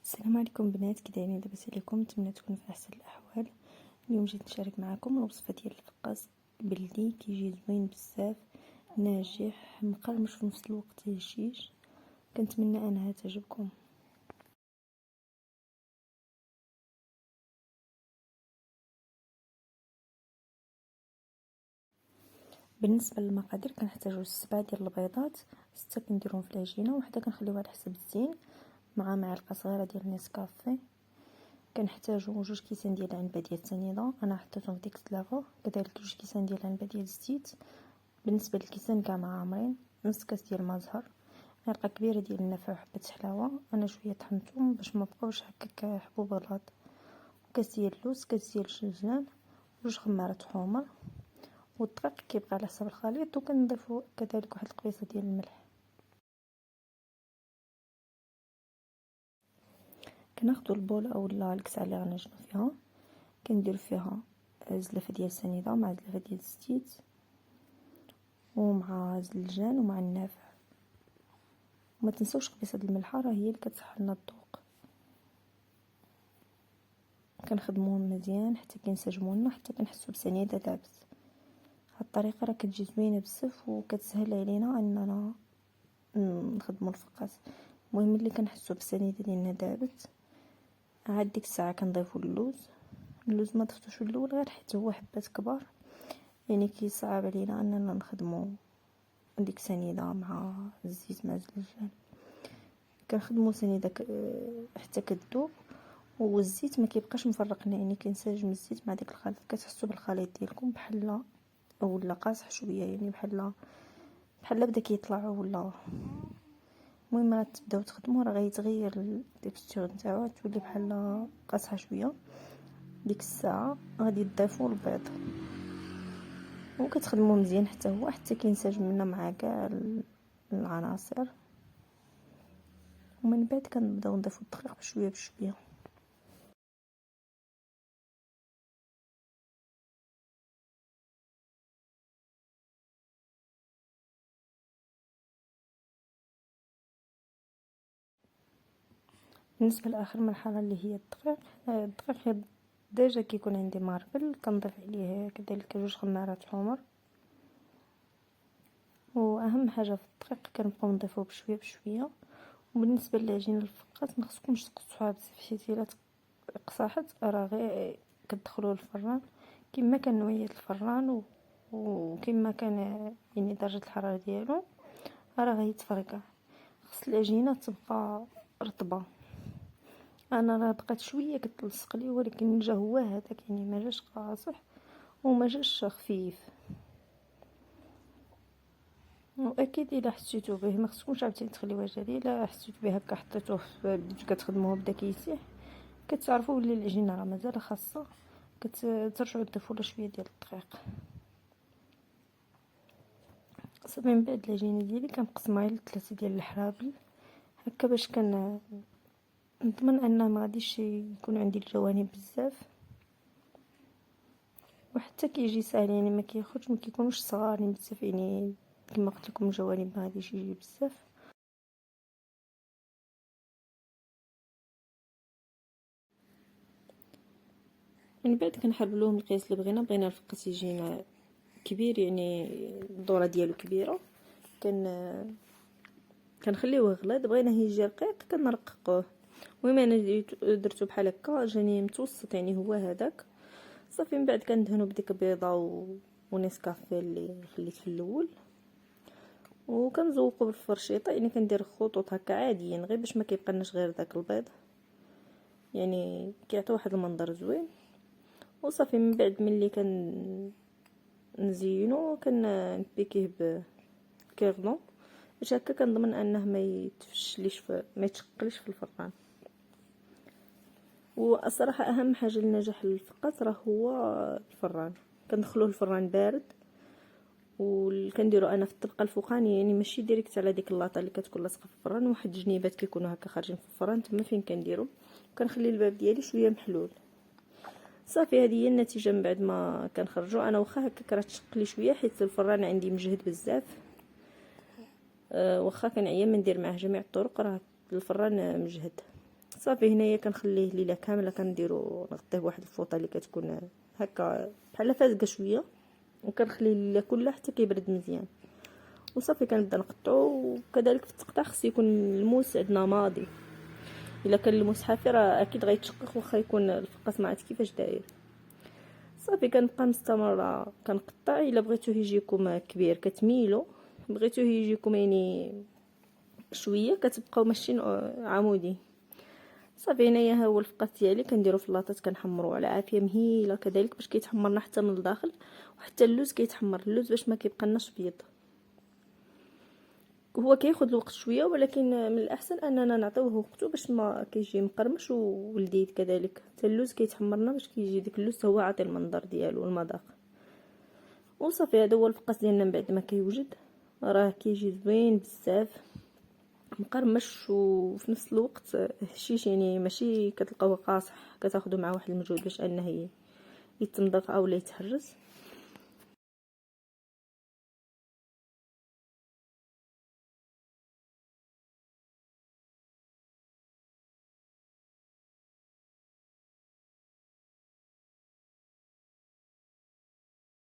السلام عليكم بنات، كي دايرين؟ لاباس عليكم؟ نتمنى تكونوا في احسن الاحوال. اليوم جيت نشارك معكم الوصفه ديال الفقاس بلدي، كيجي زوين بزاف، ناجح مقرمش في نفس الوقت هشيش. كنتمنى انها تعجبكم. بالنسبه للمقادير كنحتاجو 7 ديال البيضات، 6 كنديرهم في العجينه، وحده كنخليوها على حسب الزين، مع معلقه صغيره ديال نسكافيه. كنحتاجو 2 كيسان ديال العنبه ديال السنيده، انا حطيتهم في ديك السلافه، كذلك 2 كيسان ديال العنبه ديال الزيت، بالنسبه للكيسان كاع عامرين، نص كاس ديال المزهر، معلقه كبيره ديال النافع وحبه حلاوه، انا شويه طحنتهم باش ما بقاوش هكاك حبوب غلاط، كاس ديال اللوز، كاس ديال الشجان، 2 خمارات حمر، والدقيق كيبقى على حسب الخليط، وكنضيفوا كذلك واحد القبيصه ديال الملح. كناخذوا البوله اولا الكسعه اللي غنعجنوا فيها، كندير فيها زلافه ديال السنيده مع زلافه ديال الزيت ومع الزلجان ومع النافع، وما تنسوش قبيصه الملحه، راه هي اللي كتصحى لنا الذوق. كنخدموهم مزيان حتى كينسجموا لنا، حتى كنحسوا بسنيده دابت. هاد الطريقه راه كتجي زوينه بزاف وكتسهل علينا اننا نخدموا الفقاس. المهم ملي كنحسوا بالسنيده ديالنا دابت، عاد ديك الساعه كنضيفوا اللوز ما ضفتوش في الاول غير حيت هو حبات كبار، يعني كيصعب علينا اننا نخدموا ديك سنيده مع الزيت مع الزلجان. كنخدموا سنيده حتى كتذوب، والزيت ما كيبقاش مفرقنا، يعني كينسجم الزيت مع داك الخليط، كتحسوا بالخليط ديالكم بحال اولا قاصح شويه، يعني بحال بدا كيطلع ولا. المهم راه تبداو تخدموا راه غيتغير التكستور نتاعو، تولي بحال قاصحه شويه. ديك الساعه غادي تضيفوا البيض وكتخدموا مزيان حتى هو حتى كينسجم لنا مع كاع العناصر، ومن بعد كنبداو نضيفوا الدقيق بشويه بشويه. بالنسبه لاخر مرحله اللي هي الدقيق ديجا كيكون عندي ماربل، كنضيف عليه كذلك 2 خمارات حمر، واهم حاجه في الدقيق كنبقاو نضيفوه بشويه بشويه. وبالنسبه للعجين الفقاس ما خصكمش تقصوها بزاف، حيت الا قصحت راه غير كتدخلوه للفران كما كان نوعيه الفران وكما كان يعني درجه الحراره ديالو، راه غيتفرقع. خص العجينه تبقى رطبه. انا راه بقات شويه كتلصق لي، ولكن جا هو هذاك، يعني ما جاش قاصح وما جاش خفيف. واكيد الا حسيتو به ما خصكمش عاوتاني تخليوه جاري، الا حسيتو به هكا حطيتوه بديتو كتخدموه بدا كيسيح، كتعرفوا بلي العجينه راه مازال خاصه كترجعوا تضيفوا له شويه ديال الدقيق. صافي من بعد العجينه ديالي كنقسمها ل 3 ديال الحرابل هكا، باش نضمن انه ما غاديش يكون عندي الجوانب بزاف، وحتى كيجي ساهل، يعني ما كياخذش، ما كيكونوش صغارين بزاف، يعني كما قلت لكم الجوانب ما غاديش يجي بزاف. من بعد كنحربلوهم القياس اللي بغينا الفقاس يجينا كبير، يعني الدوره ديالو كبيره، كنخليوه غليظ. بغينا يجي رقيق كنرققوه. المهم انا درتو بحال هكا جاني متوسط، يعني هو هذاك. صافي من بعد كندهنو بديك بيضه ونسكافيه اللي خليت في الاول، وكنزوقو بالفرشيطه، يعني كندير خطوط هكا عاديين غير باش ما كيبقالناش غير داك البيض، يعني كيعطي واحد المنظر زوين. وصافي من بعد ملي نزينو كنبيكيه بكيرلون باش هكا كنضمن انه ما يتفشليش ما يتشقليش في الفران. والصراحه اهم حاجه لنجاح الفقاس راه هو الفران. كندخلوه الفران بارد، وكنديرو انا في الطبقه الفوقانيه، يعني ماشي ديريكت على ديك اللاطه اللي كتكون لاصقه في الفران، واحد جنيبات كيكونوا هكا خارجين في الفران، تما فين كنديرو. وكنخلي الباب ديالي شويه محلول. صافي هذه هي النتيجه من بعد ما كنخرجوا. انا واخا هكا راه تشق لي شويه حيت الفران عندي مجهد بزاف، واخا كنعيا من ندير معاه جميع الطرق، راه الفران مجهد. صافي هنايا كنخليه ليله كامله، كنديرو نغطيه بواحد الفوطه اللي كتكون هكا بحال فازقه شويه، وكنخليه الليله كلها حتى كيبرد مزيان. وصافي كنبدا نقطعو. وكذلك في التقطاع خص يكون الموس عندنا ماضي، الا كان الموس حافي راه اكيد غيتشقق واخا يكون الفقاس ما عرفت كيفاش داير. صافي كنبقى مستمره كنقطع. الا بغيتوه يجيكم كبير كتميلو، بغيتوه يجيكم يعني شويه كتبقاو ماشيين عمودي. صافي هنايا ها هو الفقاس ديالي كنديرو في اللاطات، كنحمرو على عافيه مهيله كذلك باش كيتحمرنا حتى من الداخل. وحتى اللوز كيتحمر، اللوز باش ما كيبقى بيض. هو كياخذ الوقت شويه، ولكن من الاحسن اننا نعطيوه وقته باش ما كيجي مقرمش ولذيذ. كذلك حتى اللوز كيتحمرنا باش كيجي ديك اللوز هو عاطي المنظر ديالو والمذاق. وصافي هذا هو الفقاس ديالنا من بعد ما كيوجد، راه كيجي زوين بزاف مقرمش، وفي نفس الوقت هشيش، يعني ماشي كتلقاوه قاصح كتاخذوا معاه واحد المجهود باش انه يتمضغ او لا يتهرس.